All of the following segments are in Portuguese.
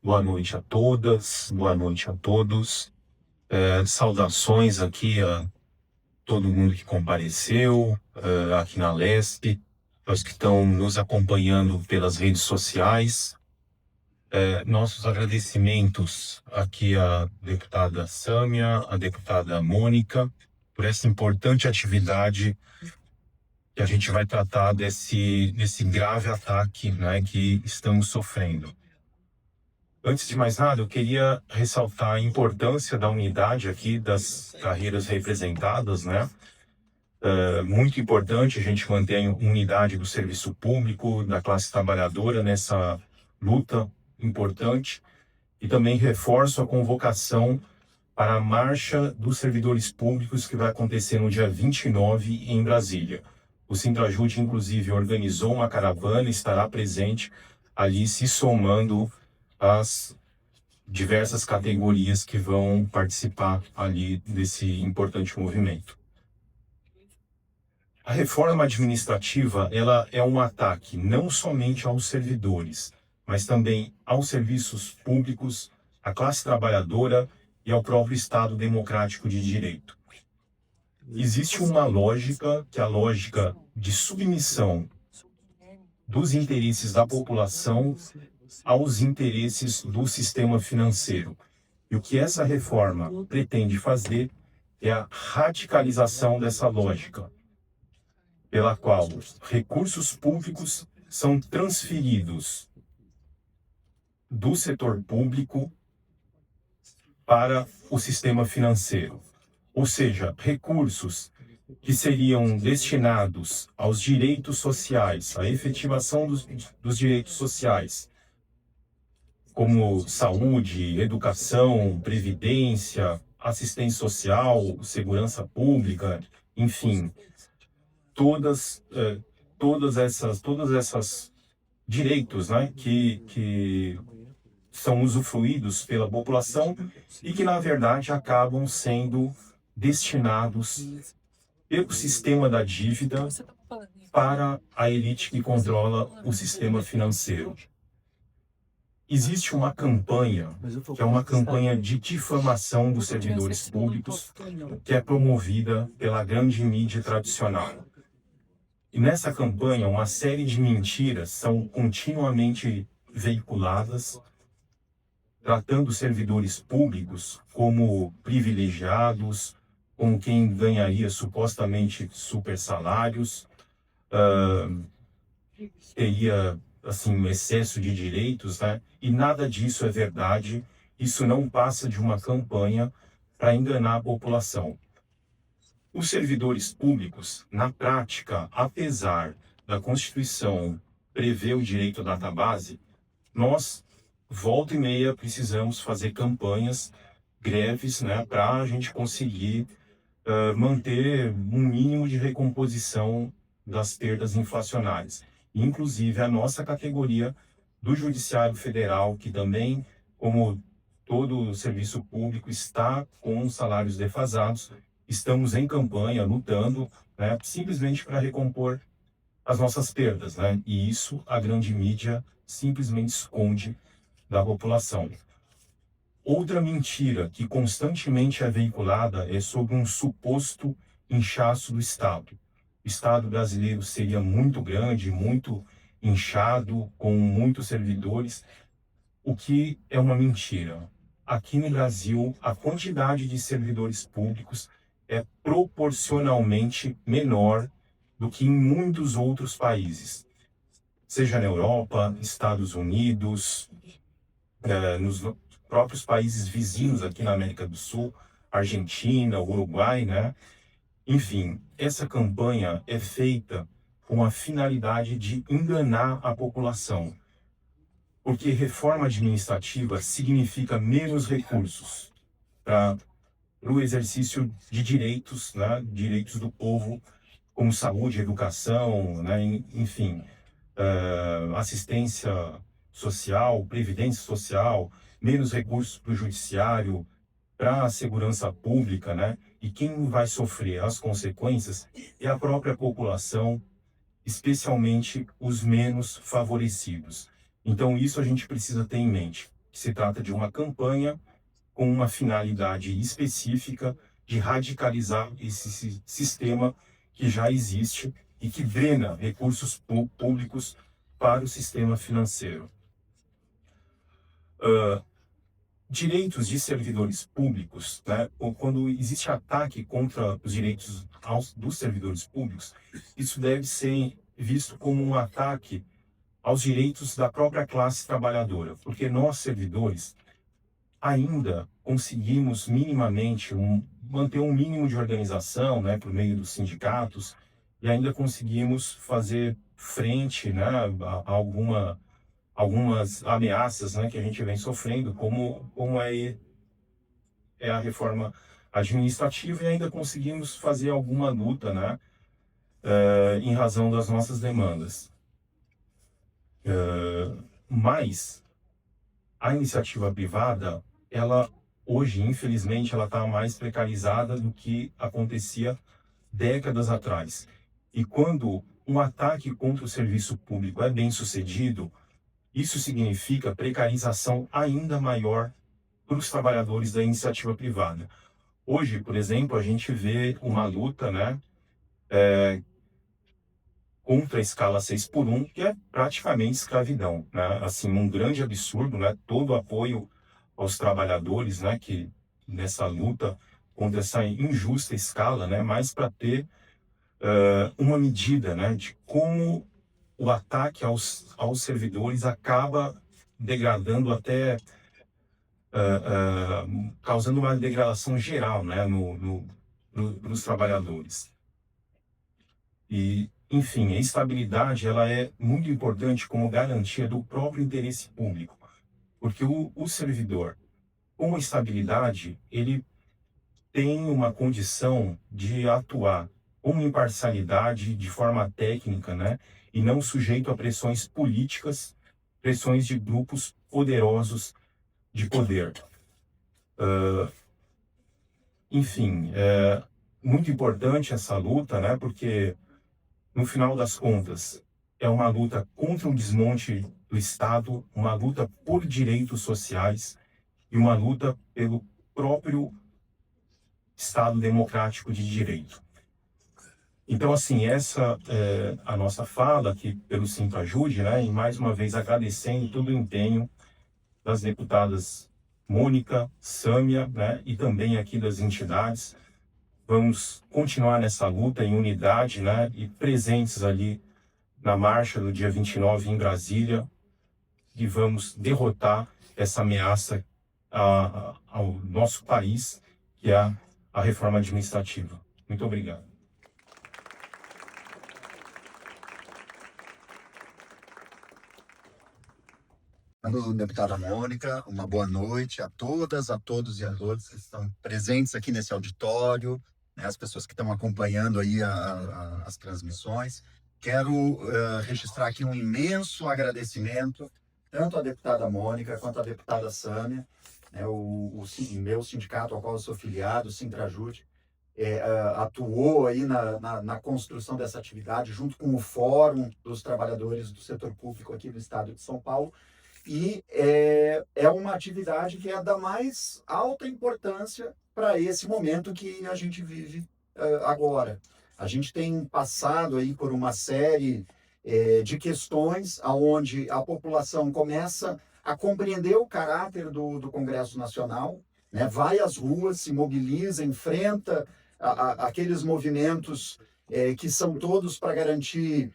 Boa noite a todas, boa noite a todos. Saudações aqui a todo mundo que compareceu, aqui na Lesp, aos que estão nos acompanhando pelas redes sociais. Nossos agradecimentos aqui à deputada Sâmia, à deputada Mônica, por essa importante atividade que a gente vai tratar desse grave ataque, né, que estamos sofrendo. Antes de mais nada, eu queria ressaltar a importância da unidade aqui das carreiras representadas, né? É muito importante a gente manter a unidade do serviço público, da classe trabalhadora nessa luta importante. E também reforço a convocação para a Marcha dos Servidores Públicos, que vai acontecer no dia 29 em Brasília. O Sintrajude, inclusive, organizou uma caravana e estará presente ali, se somando às diversas categorias que vão participar ali desse importante movimento. A reforma administrativa, ela é um ataque não somente aos servidores, mas também aos serviços públicos, à classe trabalhadora e ao próprio Estado democrático de direito. Existe uma lógica, que é a lógica de submissão dos interesses da população aos interesses do sistema financeiro. E o que essa reforma pretende fazer é a radicalização dessa lógica, pela qual recursos públicos são transferidos do setor público para o sistema financeiro. Ou seja, recursos que seriam destinados aos direitos sociais, à efetivação dos direitos sociais, como saúde, educação, previdência, assistência social, segurança pública, enfim, todas essas direitos, né, que são usufruídos pela população e que, na verdade, acabam sendo destinados pelo sistema da dívida para a elite que controla o sistema financeiro. Existe uma campanha, que é uma campanha de difamação dos servidores públicos, que é promovida pela grande mídia tradicional. E nessa campanha, uma série de mentiras são continuamente veiculadas, tratando os servidores públicos como privilegiados, como quem ganharia supostamente super salários, teria assim, um excesso de direitos, né? E nada disso é verdade. Isso não passa de uma campanha para enganar a população. Os servidores públicos, na prática, apesar da Constituição prever o direito à database, nós, volta e meia, precisamos fazer campanhas, greves, né, para a gente conseguir manter um mínimo de recomposição das perdas inflacionárias. Inclusive a nossa categoria do Judiciário Federal, que também, como todo o serviço público, está com salários defasados, estamos em campanha, lutando, né, simplesmente para recompor as nossas perdas, né? E isso a grande mídia simplesmente esconde da população. Outra mentira que constantemente é veiculada é sobre um suposto inchaço do Estado. O Estado brasileiro seria muito grande, muito inchado, com muitos servidores, o que é uma mentira. Aqui no Brasil, a quantidade de servidores públicos é proporcionalmente menor do que em muitos outros países, seja na Europa, Estados Unidos, nos próprios países vizinhos aqui na América do Sul, Argentina, Uruguai, né? Enfim, essa campanha é feita com a finalidade de enganar a população, porque reforma administrativa significa menos recursos para o exercício de direitos, né? Direitos do povo, como saúde, educação, né? Enfim, assistência social, previdência social, menos recursos para o judiciário, para a segurança pública, né? E quem vai sofrer as consequências é a própria população, especialmente os menos favorecidos. Então isso a gente precisa ter em mente. que se trata de uma campanha com uma finalidade específica de radicalizar esse sistema que já existe e que drena recursos públicos para o sistema financeiro. Direitos de servidores públicos, né? Quando existe ataque contra os direitos dos servidores públicos, isso deve ser visto como um ataque aos direitos da própria classe trabalhadora, porque nós, servidores, ainda conseguimos minimamente manter um mínimo de organização, né, por meio dos sindicatos, e ainda conseguimos fazer frente, né, a algumas ameaças, né, que a gente vem sofrendo, como é a reforma administrativa, e ainda conseguimos fazer alguma luta, né, em razão das nossas demandas. Mas a iniciativa privada, ela hoje, infelizmente, ela está mais precarizada do que acontecia décadas atrás. E quando um ataque contra o serviço público é bem sucedido, isso significa precarização ainda maior para os trabalhadores da iniciativa privada. Hoje, por exemplo, a gente vê uma luta, né, contra a escala 6x1, que é praticamente escravidão, né? Assim, um grande absurdo, né? Todo o apoio aos trabalhadores, né, que nessa luta contra essa injusta escala, né, mas para ter uma medida, né, de como o ataque aos servidores acaba degradando até causando uma degradação geral, né, nos trabalhadores. E, enfim, a estabilidade, ela é muito importante como garantia do próprio interesse público, porque o servidor, com estabilidade, ele tem uma condição de atuar com imparcialidade, de forma técnica, né, e não sujeito a pressões políticas, pressões de grupos poderosos de poder. Enfim, é muito importante essa luta, né, porque no final das contas, é uma luta contra o desmonte do Estado, uma luta por direitos sociais e uma luta pelo próprio Estado democrático de direito. Então, assim, essa é a nossa fala aqui pelo Sintrajude, né? E mais uma vez agradecendo todo o empenho das deputadas Mônica, Sâmia, né? E também aqui das entidades. Vamos continuar nessa luta em unidade, né? E presentes ali na marcha do dia 29 em Brasília, e vamos derrotar essa ameaça ao nosso país, que é a reforma administrativa. Muito obrigado. Deputada Mônica, uma boa noite a todas, a todos e a todas que estão presentes aqui nesse auditório, né, as pessoas que estão acompanhando aí as transmissões. Quero registrar aqui um imenso agradecimento tanto à deputada Mônica quanto à deputada Sâmia, né, o meu sindicato ao qual eu sou filiado, o Sintrajude, atuou aí na construção dessa atividade junto com o Fórum dos Trabalhadores do Setor Público aqui do Estado de São Paulo. E é uma atividade que é da mais alta importância para esse momento que a gente vive agora. A gente tem passado aí por uma série de questões onde a população começa a compreender o caráter do Congresso Nacional, né? Vai às ruas, se mobiliza, enfrenta aqueles movimentos que são todos para garantir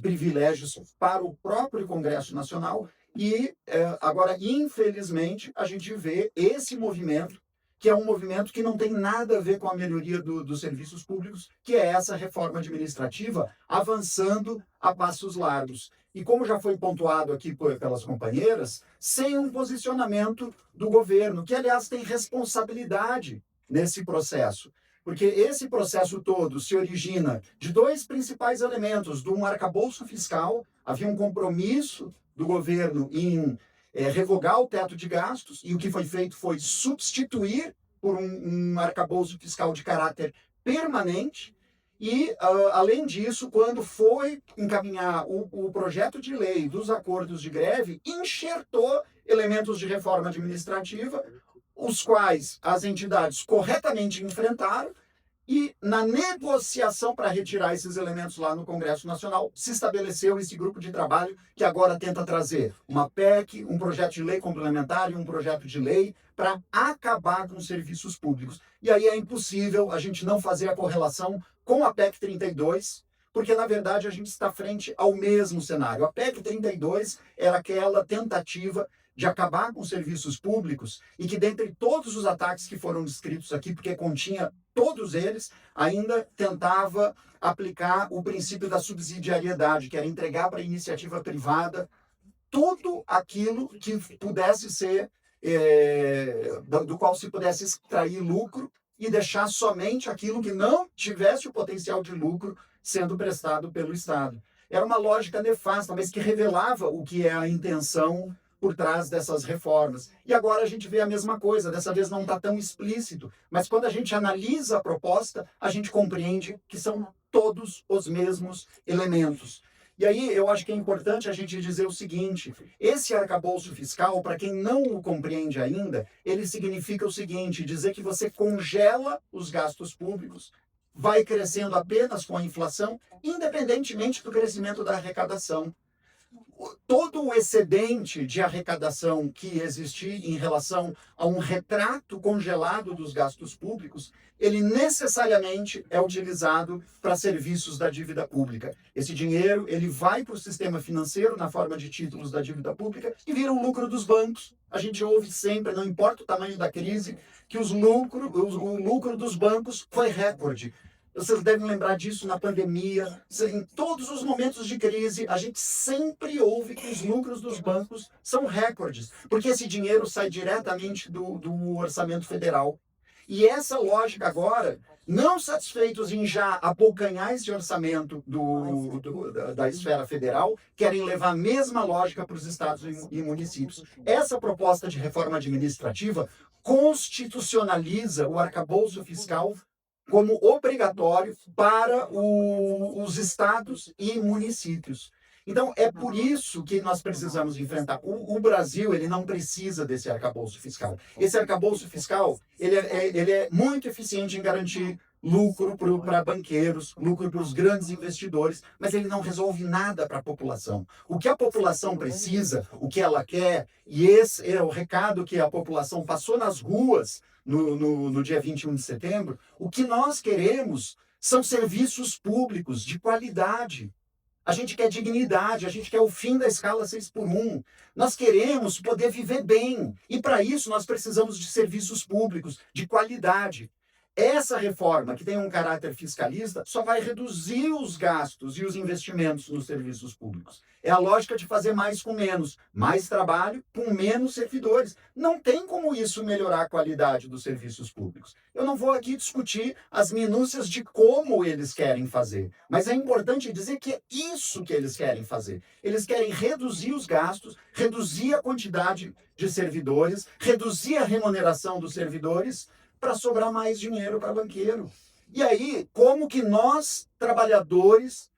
privilégios para o próprio Congresso Nacional. E agora, infelizmente, a gente vê esse movimento, que é um movimento que não tem nada a ver com a melhoria dos serviços públicos, que é essa reforma administrativa avançando a passos largos. E como já foi pontuado aqui pelas companheiras, sem um posicionamento do governo, que, aliás, tem responsabilidade nesse processo. Porque esse processo todo se origina de dois principais elementos: do arcabouço fiscal. Havia um compromisso do governo em revogar o teto de gastos, e o que foi feito foi substituir por um arcabouço fiscal de caráter permanente. E, além disso, quando foi encaminhar o projeto de lei dos acordos de greve, enxertou elementos de reforma administrativa, os quais as entidades corretamente enfrentaram, e na negociação para retirar esses elementos lá no Congresso Nacional, se estabeleceu esse grupo de trabalho que agora tenta trazer uma PEC, um projeto de lei complementar e um projeto de lei para acabar com os serviços públicos. E aí é impossível a gente não fazer a correlação com a PEC 32, porque, na verdade, a gente está frente ao mesmo cenário. A PEC 32 era aquela tentativa de acabar com os serviços públicos e que, dentre todos os ataques que foram descritos aqui, porque continha todos eles, ainda tentava aplicar o princípio da subsidiariedade, que era entregar para a iniciativa privada tudo aquilo que pudesse ser, do qual se pudesse extrair lucro e deixar somente aquilo que não tivesse o potencial de lucro sendo prestado pelo Estado. Era uma lógica nefasta, mas que revelava o que é a intenção por trás dessas reformas. E agora a gente vê a mesma coisa, dessa vez não está tão explícito, mas quando a gente analisa a proposta, a gente compreende que são todos os mesmos elementos. E aí eu acho que é importante a gente dizer o seguinte: esse arcabouço fiscal, para quem não o compreende ainda, ele significa o seguinte: dizer que você congela os gastos públicos, vai crescendo apenas com a inflação, independentemente do crescimento da arrecadação. Todo o excedente de arrecadação que existir em relação a um retrato congelado dos gastos públicos, ele necessariamente é utilizado para serviços da dívida pública. Esse dinheiro ele vai para o sistema financeiro na forma de títulos da dívida pública e vira o lucro dos bancos. A gente ouve sempre, não importa o tamanho da crise, que o lucro dos bancos foi recorde. Vocês devem lembrar disso na pandemia. Em todos os momentos de crise, a gente sempre ouve que os lucros dos bancos são recordes, porque esse dinheiro sai diretamente do orçamento federal. E essa lógica agora, não satisfeitos em já abocanhar esse orçamento da esfera federal, querem levar a mesma lógica para os estados e municípios. Essa proposta de reforma administrativa constitucionaliza o arcabouço fiscal como obrigatório para os estados e municípios. Então, é por isso que nós precisamos enfrentar. O Brasil, ele não precisa desse arcabouço fiscal. Esse arcabouço fiscal, ele é muito eficiente em garantir lucro para banqueiros, lucro para os grandes investidores, mas ele não resolve nada para a população. O que a população precisa, o que ela quer, e esse é o recado que a população passou nas ruas no dia 21 de setembro, o que nós queremos são serviços públicos de qualidade. A gente quer dignidade, a gente quer o fim da escala 6x1. Nós queremos poder viver bem. E para isso nós precisamos de serviços públicos de qualidade. Essa reforma, que tem um caráter fiscalista, só vai reduzir os gastos e os investimentos nos serviços públicos. É a lógica de fazer mais com menos. Mais trabalho com menos servidores. Não tem como isso melhorar a qualidade dos serviços públicos. Eu não vou aqui discutir as minúcias de como eles querem fazer, mas é importante dizer que é isso que eles querem fazer. Eles querem reduzir os gastos, reduzir a quantidade de servidores, reduzir a remuneração dos servidores, para sobrar mais dinheiro para banqueiro. E aí, como que nós, trabalhadores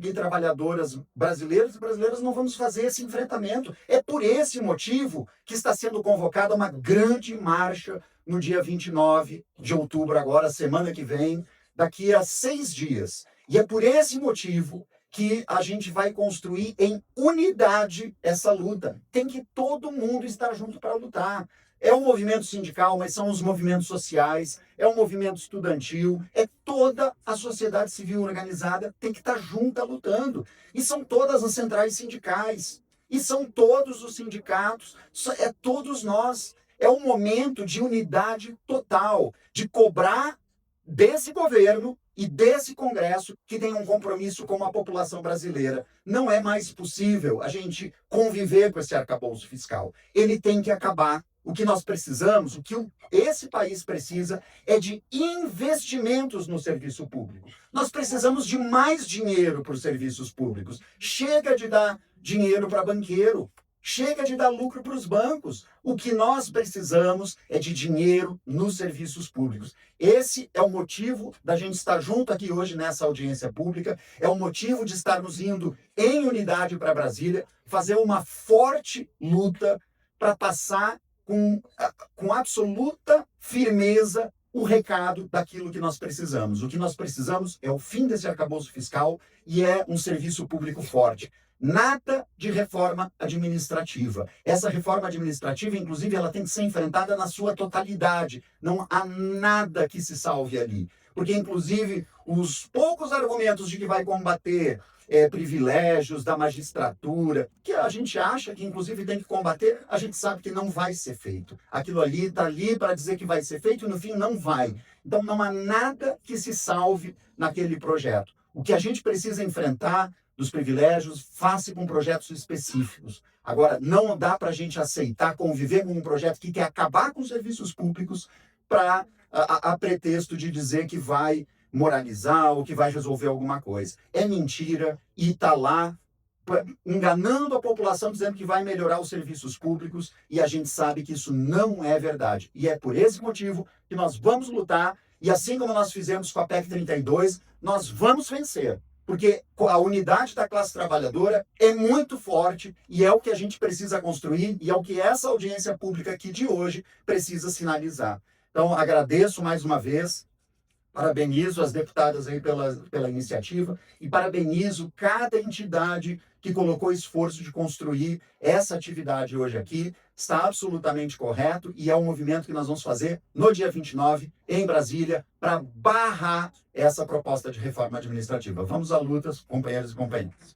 e trabalhadoras brasileiros e brasileiras, não vamos fazer esse enfrentamento? É por esse motivo que está sendo convocada uma grande marcha no dia 29 de outubro, agora, semana que vem, daqui a 6 dias. E é por esse motivo que a gente vai construir em unidade essa luta. Tem que todo mundo estar junto para lutar. É um movimento sindical, mas são os movimentos sociais, é um movimento estudantil, é toda a sociedade civil organizada tem que estar junta lutando. E são todas as centrais sindicais, e são todos os sindicatos, é todos nós. É um momento de unidade total, de cobrar desse governo e desse Congresso que tem um compromisso com a população brasileira. Não é mais possível a gente conviver com esse arcabouço fiscal. Ele tem que acabar. O que nós precisamos, o que esse país precisa, é de investimentos no serviço público. Nós precisamos de mais dinheiro para os serviços públicos. Chega de dar dinheiro para banqueiro. Chega de dar lucro para os bancos. O que nós precisamos é de dinheiro nos serviços públicos. Esse é o motivo da gente estar junto aqui hoje nessa audiência pública, é o motivo de estarmos indo em unidade para Brasília, fazer uma forte luta para passar com absoluta firmeza o recado daquilo que nós precisamos. O que nós precisamos é o fim desse arcabouço fiscal e é um serviço público forte. Nada de reforma administrativa. Essa reforma administrativa, inclusive, ela tem que ser enfrentada na sua totalidade. Não há nada que se salve ali. Porque, inclusive, os poucos argumentos de que vai combater privilégios da magistratura, que a gente acha que, inclusive, tem que combater, a gente sabe que não vai ser feito. Aquilo ali está ali para dizer que vai ser feito e, no fim, não vai. Então, não há nada que se salve naquele projeto. O que a gente precisa enfrentar dos privilégios, faça com projetos específicos. Agora, não dá para a gente aceitar conviver com um projeto que quer acabar com os serviços públicos para a pretexto de dizer que vai moralizar ou que vai resolver alguma coisa. É mentira e está lá enganando a população dizendo que vai melhorar os serviços públicos e a gente sabe que isso não é verdade. E é por esse motivo que nós vamos lutar e assim como nós fizemos com a PEC 32, nós vamos vencer. Porque a unidade da classe trabalhadora é muito forte e é o que a gente precisa construir e é o que essa audiência pública aqui de hoje precisa sinalizar. Então, agradeço mais uma vez, parabenizo as deputadas aí pela iniciativa e parabenizo cada entidade que colocou esforço de construir essa atividade hoje aqui. Está absolutamente correto e é um movimento que nós vamos fazer no dia 29, em Brasília, para barrar essa proposta de reforma administrativa. Vamos à luta, companheiros e companheiras.